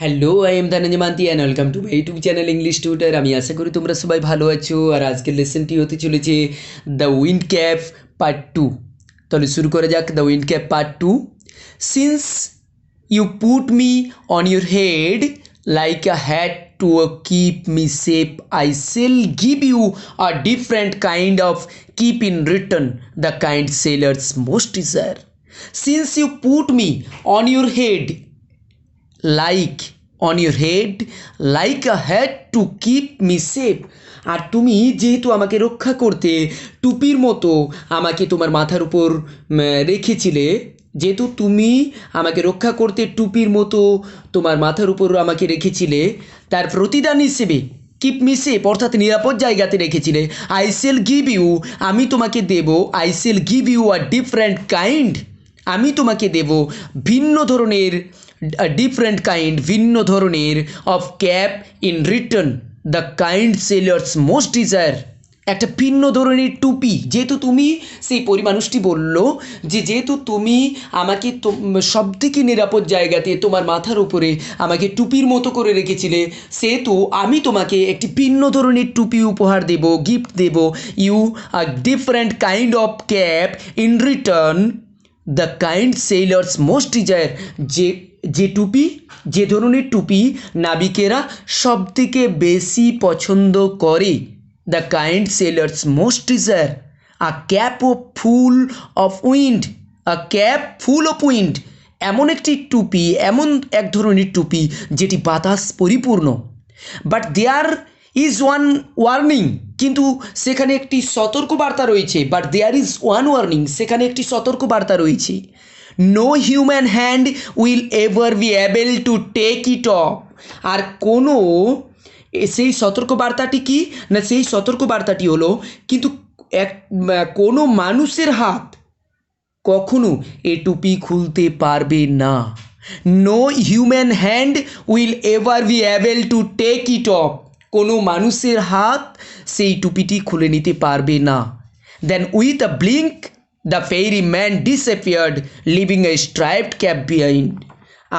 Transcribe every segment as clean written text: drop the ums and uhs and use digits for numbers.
Hello, I am Dhananjay মান্তি and welcome to my YouTube channel English tutor. আমি আশা করি তোমরা সবাই ভালো আছো। আর আজকের লেসনটি হতে চলেছে দ্য উইন্ড ক্যাপ পার্ট 2। তাহলে শুরু করা যাক the wind cap part 2। Since you put me on your head like a hat to keep me safe, I shall give you a different kind of keep in return, the kind sailors most desire. Since you put me on your head like on your head like a hat to keep me safe, আর তুমি যেহেতু আমাকে রক্ষা করতে টুপির মতো আমাকে তোমার মাথার উপর রেখেছিলে, যেহেতু তুমি আমাকে রক্ষা করতে টুপির মতো তোমার মাথার উপর আমাকে রেখেছিলে, তার প্রতিদান হিসেবে কিপ মি সেফ অর্থাৎ নিরাপদ জায়গাতে রেখেছিলে, আই সেল গিভ ইউ আমি তোমাকে দেব, I shall give you a different kind আমি তোমাকে দেব ভিন্ন ধরনের, ডিফারেন্ট কাইন্ড ভিন্ন ধরনের of cap in return, the kind sellers most desire, একটা ভিন্ন ধরনের টুপি। যেহেতু তুমি সেই পরিমাণুষটি বলল যে যেহেতু তুমি আমাকে সব থেকে নিরাপদ জায়গাতে তোমার মাথার উপরে আমাকে টুপির মতো করে রেখেছিলে, সেহেতু আমি তোমাকে একটি ভিন্ন ধরনের টুপি উপহার দেব, গিফট দেব, you a different kind of cap in return, the kind sellers most desire, যে টুপি, যে ধরনের টুপি নাবিকেরা সব থেকে বেশি পছন্দ করে, the kind sellers most desire, a cap of full of wind, a cap full of wind, এমন একটি টুপি, এমন এক ধরনের টুপি যেটি বাতাস পরিপূর্ণ। But there is one warning, কিন্তু সেখানে একটি সতর্কবার্তা রয়েছে। But there is one warning, সেখানে একটি সতর্কবার্তা রয়েছে। No human hand will ever be able to take it off, আর কোনো, সেই সতর্কবার্তাটি কি না, সেই সতর্কবার্তাটি হলো কিন্তু কোনো মানুষের হাত কখনো এ টুপি খুলতে পারবে না। No human hand will ever be able to take it off, কোনো মানুষের হাত সেই টুপিটি খুলে নিতে পারবে না। Then with a blink the fairy man disappeared leaving a striped cap behind,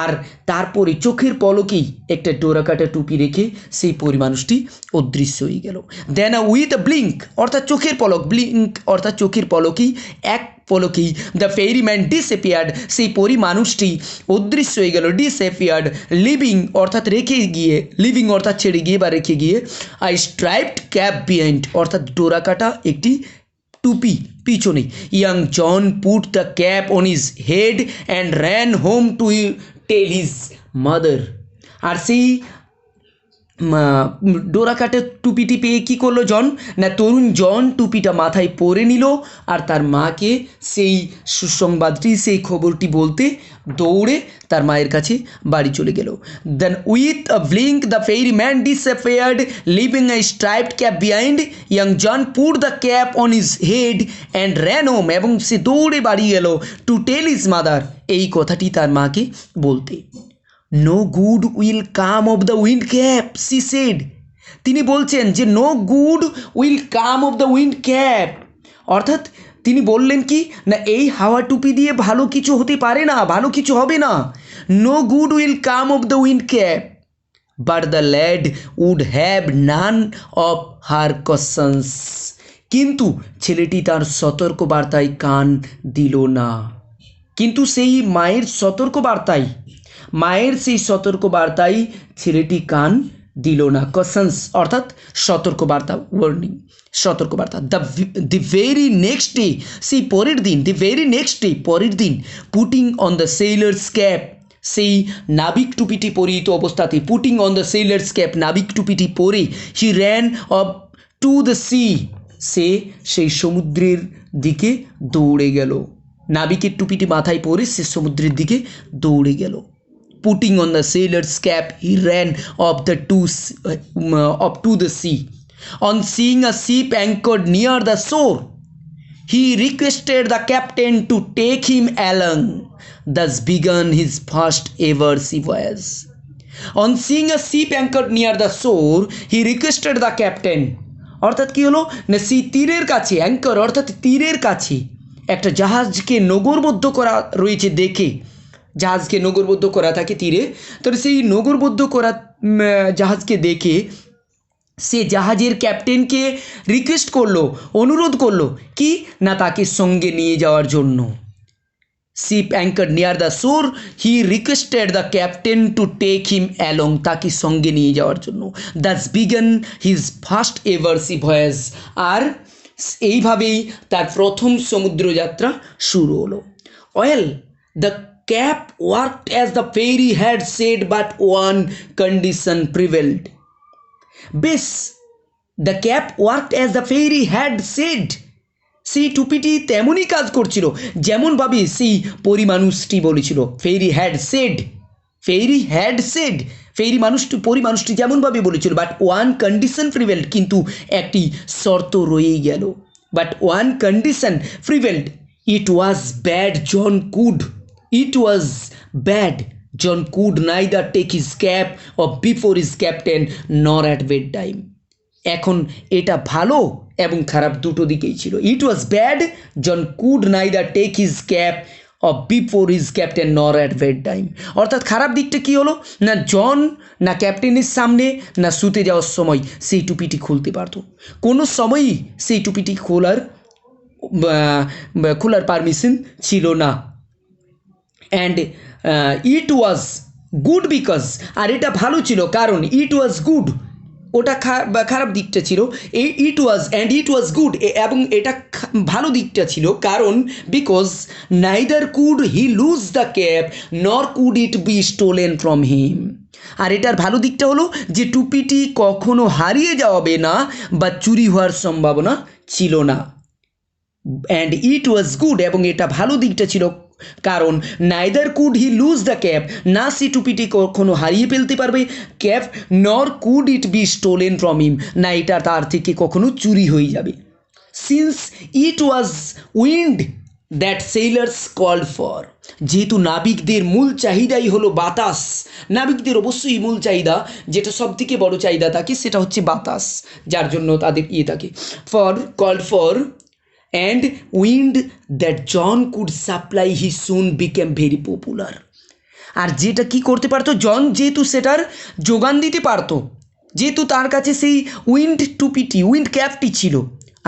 আর তারপরে চোখের পলকেই একটা ডোরাকাটা টুপি রেখে সেই পরিমাণুষটি অদৃশ্য হয়ে গেল। দেন উইথ আ ব্লিঙ্ক অর্থাৎ চোখের পলক, ব্লিঙ্ক অর্থাৎ চোখের পলকেই, এক পলকেই দ্য ফেইরি ম্যান ডিসঅ্যাপিয়ার্ড সেই পরিমাণুষটি অদৃশ্য হয়ে গেল। ডিসঅ্যাপিয়ার্ড লিভিং অর্থাৎ রেখে গিয়ে, লিভিং অর্থাৎ ছেড়ে গিয়ে বা রেখে গিয়ে, আই স্ট্রাইপড ক্যাপ বিহাইন্ড অর্থাৎ ডোরাকাটা একটি টুপি পিছনে। Young John put the cap on his head and ran home to tell his mother, আর সেই ডোরাকাটের টুপিটি পেয়ে কী করলো জন, না তরুণ জন টুপিটা মাথায় পরে নিল আর তার মাকে সেই সুসংবাদটি, সেই খবরটি বলতে দৌড়ে তার মায়ের কাছে বাড়ি চলে গেল। Then with a blink the fairy man disappeared leaving a striped cap behind, young John put the cap on his head and ran home, এবং সে দৌড়ে বাড়ি গেল টু টেল হিজ মাদার, এই কথাটি তার মাকে বলতে। No good will come of the wind cap she said, তিনি বলছেন যে no good will come of the wind cap, অর্থাৎ তিনি বললেন কি না এই হাওয়া টুপি দিয়ে ভালো কিছু হতে পারে না, ভালো কিছু হবে না। No good will come of the wind cap, but the lad would have none of her cautions, কিন্তু ছেলেটি তার সতর্কবার্তায় কান দিল না। কিন্তু সেই মায়ের সতর্কবার্তায়, মায়ের সেই সতর্কবার্তায় ছেলেটি কান দিল না। কশনস অর্থাৎ সতর্কবার্তা, ওয়ার্নিং, সতর্কবার্তা। দি ভেরি নেক্সট ডে, সেই পরের দিন, দি ভেরি নেক্সট ডে পরের দিন, putting on the sailor's cap, সেই নাবিক টুপিটি পরিহিত অবস্থাতে, putting on the sailor's cap নাবিক টুপিটি পরে, he ran off to the sea, সে সেই সমুদ্রের দিকে দৌড়ে গেল। নাবিকের টুপিটি মাথায় পরে সে সমুদ্রের দিকে দৌড়ে গেল। Putting on the sailor's cap, he ran up to the sea. On seeing a ship anchored near the shore, he requested the captain to take him along. Thus began his first ever sea voyage. On seeing a ship anchored near the shore, he requested the captain. অর্থাৎ কী হলো না, সেই তীরের কাছে, anchor অর্থাৎ তীরের কাছে একটা জাহাজকে নগরবদ্ধ করা রয়েছে দেখে, জাহাজকে নগরবদ্ধ করা থাকে তীরে। তো সেই নগরবদ্ধ করা জাহাজকে দেখে সে জাহাজের ক্যাপ্টেনকে রিকোয়েস্ট করলো, অনুরোধ করলো কি না তাকে সঙ্গে নিয়ে যাওয়ার জন্য। Sheep anchor near the shore, he requested the captain to take him along, তাকে সঙ্গে নিয়ে যাওয়ার জন্য। That's began his first ever sea voyage, আর এইভাবেই তার প্রথম সমুদ্রযাত্রা শুরু হলো। Well, the cap worked as the fairy had said, but one condition prevailed. বেশ, the cap worked as the fairy had said, সেই টুপিটি তেমনই কাজ করছিল যেমনভাবে সেই পরিমানুষটি বলেছিল। Fairy had said, fairy had said, পরিমানুষটি যেমনভাবে বলেছিল। বাট ওয়ান কন্ডিশন প্রিভেলড, কিন্তু একটি শর্ত রয়েই গেল। But one condition prevailed, it was bad John could, it was bad John could neither take his cap off before his captain nor at bed time. এখন এটা ভালো এবং খারাপ দুটো দিকেই ছিল। It was bad John could neither take his cap off before his captain nor at bed time. অর্থাৎ খারাপ দিকটা কী হলো না, জন না ক্যাপ্টেনের সামনে না শুতে যাওয়ার সময় সেই টুপিটি খুলতে পারতো, কোনো সময়ই সেই টুপিটি খোলার পারমিশন ছিল না। And it was good because, আর এটা ভালো ছিল কারণ ইট ওয়াজ গুড, ওটা খারাপ দিকটা ছিল ইট ওয়াজ গুড, এবং এটা ভালো দিকটা ছিল কারণ because neither could he lose the cap nor could it be stolen from him. আর এটার ভালো দিকটা হলো যে টুপিটি কখনো হারিয়ে যাবে না বা চুরি হওয়ার সম্ভাবনা ছিল না। অ্যান্ড ইট ওয়াজ গুড, এবং এটা ভালো দিকটা ছিল কারণ neither could he lose the cap, না সে টুপিটি কখনো হারিয়ে ফেলতে পারবে cap, nor could it be stolen from him, না এটা তার থেকে কখনো চুরি হয়ে যাবে। Since it was wind that sailors called for, যেহেতু নাবিকদের মূল চাহিদাই হলো বাতাস, নাবিকদের অবশ্যই মূল চাহিদা, যেটা সব থেকে বড় চাহিদা থাকে সেটা হচ্ছে বাতাস, যার জন্য তাদের থাকে called for and wind that John could supply, he soon became very popular. আর যেটা কি করতে পারতো জন, যেহেতু সেটার যোগান দিতে পারতো, যেহেতু তার কাছে সেই উইন্ড ক্যাপটি ছিল,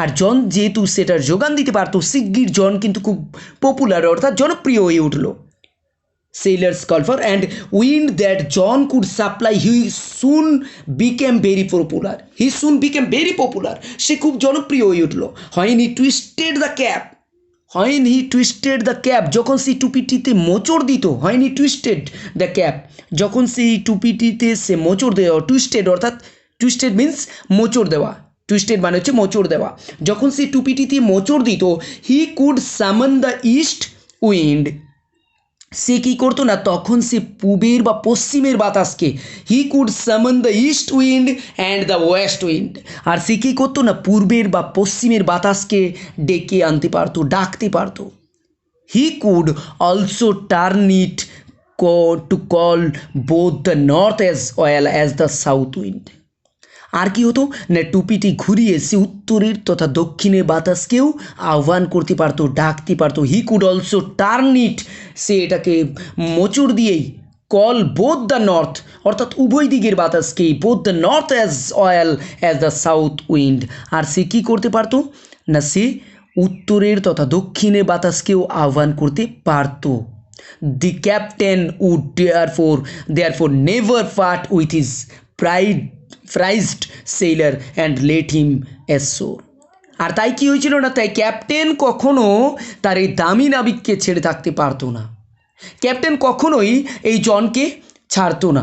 আর জন যেহেতু সেটার যোগান দিতে পারতো, শিগগির জন কিন্তু খুব পপুলার অর্থাৎ জনপ্রিয় হয়ে উঠলো। sailors called for, and wind that John could supply, he soon became very popular. সে খুব জনপ্রিয় হয়ে উঠলো। when he twisted the cap, যখন সেই টুপিটিতে মোচড় দিত, when he twisted the cap, যখন সেই টুপিটিতে সে মোচড় দেওয়া, টুইস্টেড অর্থাৎ টুইস্টেড মিন্স মোচড় দেওয়া, টুইস্টেড মানে হচ্ছে মোচড় দেওয়া, যখন সেই টুপিটিতে মোচড় দিত, he could summon the east wind, সে কী করতো না তখন সে পূবের বা পশ্চিমের বাতাসকে, he could summon the east wind and the west wind, আর সে কী করতো না পূর্বের বা পশ্চিমের বাতাসকে ডেকে আনতে পারতো, ডাকতে পারতো। He could also turn it to call both the north as well as the south wind. আর কি হতো না টুপিটি ঘুরিয়ে সে উত্তরের তথা দক্ষিণের বাতাসকেও আহ্বান করতে পারতো, ডাকতে পারতো। He could also turn it, সে এটাকে মোচড় দিয়েই কল বোথ দ্য নর্থ অর্থাৎ উভয় দিকের বাতাসকেই, both the north as well as the south wind, আর সে কী করতে পারতো না সে উত্তরের তথা দক্ষিণের বাতাসকেও আহ্বান করতে পারতো। The captain would therefore never part with his prized sailor and let him ashore. আর তাই কি হয়েছিল না, তাই ক্যাপ্টেন কখনো তার এই দামি নাবিককে ছেড়ে থাকতে পারতো না, ক্যাপ্টেন কখনোই এই জনকে ছাড়তো না।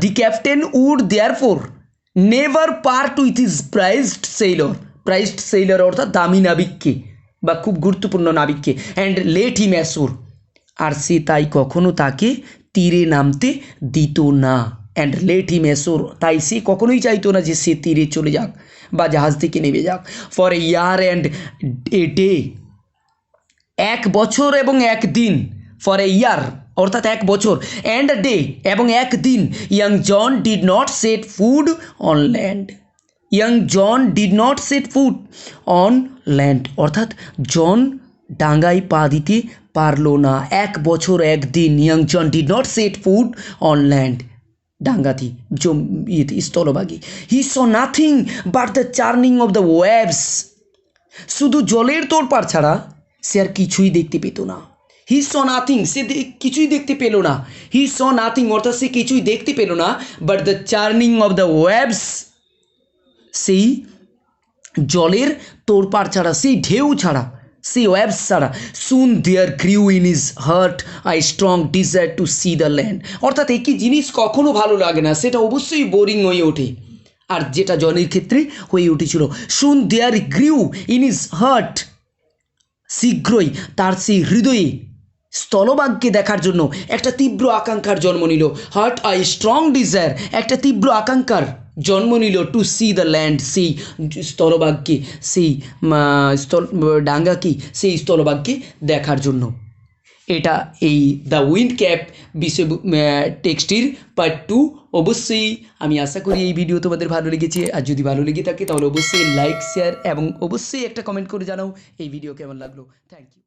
The captain would therefore never part with his prized sailor অর্থাৎ দামি নাবিককে বা খুব গুরুত্বপূর্ণ নাবিককে, অ্যান্ড লেট হিম অ্যাশোর, আর সে তাই কখনো তাকে তীরে নামতে দিত না। অ্যান্ড লেট হিম অ্যাশোর, তাই সে কখনোই চাইতো না যে সে তীরে চলে যাক বা জাহাজ থেকে নেমে যাক। For a year and a day, এক বছর এবং একদিন, ফর এ ইয়ার অর্থাৎ এক বছর, অ্যান্ড এ ডে এবং একদিন, young John did not set foot on land. Young John did not set foot on land অর্থাৎ জন ডাঙ্গায় পা দিতে পারলো না, 1 বছর 1 দিন। Young John did not set foot on land. ডাঙ্গাতি ইয়েতে স্থলভাগে। He saw nothing but the churning of the waves. শুধু জলের তোড়পাড় ছাড়া সে আর কিছুই দেখতে পেত না। হি স নাথিং, সে কিছুই দেখতে পেল না। হি স নাথিং অর্থাৎ সে কিছুই দেখতে পেল না, but the churning of the waves, সেই জলের তোড়পাড় ছাড়া, সেই ঢেউ ছাড়া, সেই ওয়েভস ছাড়া। Soon there grew in his heart a strong desire to see the land. অর্থাৎ একই জিনিস কখনো ভালো লাগে না, সেটা অবশ্যই বোরিং হয়ে ওঠে। আর যেটা জনের ক্ষেত্রে হয়ে উঠেছিল। সুন there grew in his heart, শীঘ্রই তার সেই হৃদয়ে স্থলভাগকে দেখার জন্য একটা তীব্র আকাঙ্ক্ষার জন্ম নিল। হার্ট আই স্ট্রং ডিজায়ার, একটা তীব্র আকাঙ্ক্ষার জন্ম নিল টু সি দ্য ল্যান্ড, সেই স্থলভাগকে, সেই ডাঙ্গাকে, সেই স্থলভাগকে দেখার জন্য। এটা এই দ্য উইন্ড ক্যাপ বিষয় টেক্সটির পার্ট 2। অবশ্যই আমি আশা করি এই ভিডিও তোমাদের ভালো লেগেছে। আর যদি ভালো লেগে থাকে তাহলে অবশ্যই লাইক, শেয়ার এবং অবশ্যই একটা কমেন্ট করে জানাও এই ভিডিও কেমন লাগলো। Thank you.